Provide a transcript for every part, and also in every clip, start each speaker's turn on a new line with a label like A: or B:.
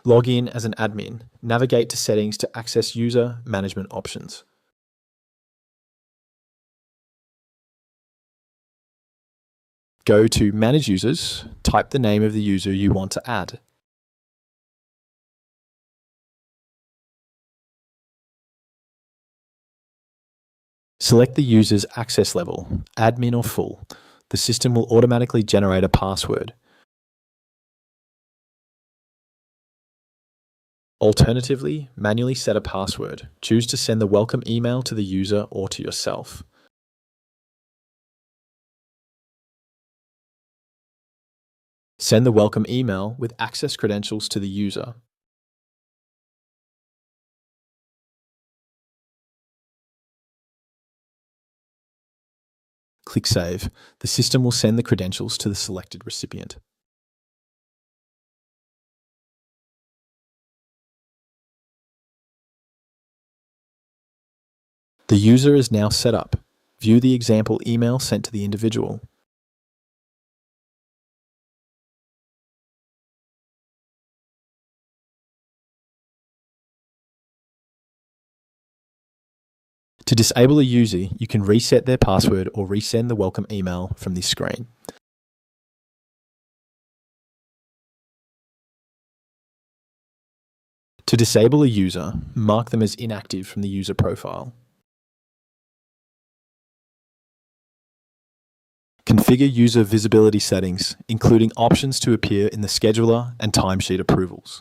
A: Log in as an admin. Navigate to settings to access user management options. Go to Manage Users, type the name of the user you want to add. Select the user's access level, admin or full. The system will automatically generate a password. Alternatively, manually set a password. Choose to send the welcome email to the user or to yourself. Send the welcome email with access credentials to the user. Click Save. The system will send the credentials to the selected recipient. The user is now set up. View the example email sent to the individual. To disable a user, you can reset their password or resend the welcome email from this screen. To disable a user, mark them as inactive from the user profile. Configure user visibility settings, including options to appear in the scheduler and timesheet approvals.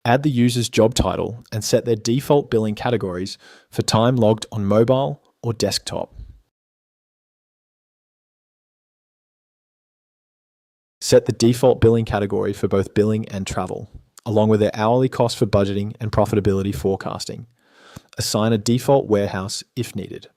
A: Add the user's job title and set their default billing categories for time logged on mobile or desktop. Set the default billing category for both billing and travel, along with their hourly cost for budgeting and profitability forecasting. Assign a default warehouse if needed.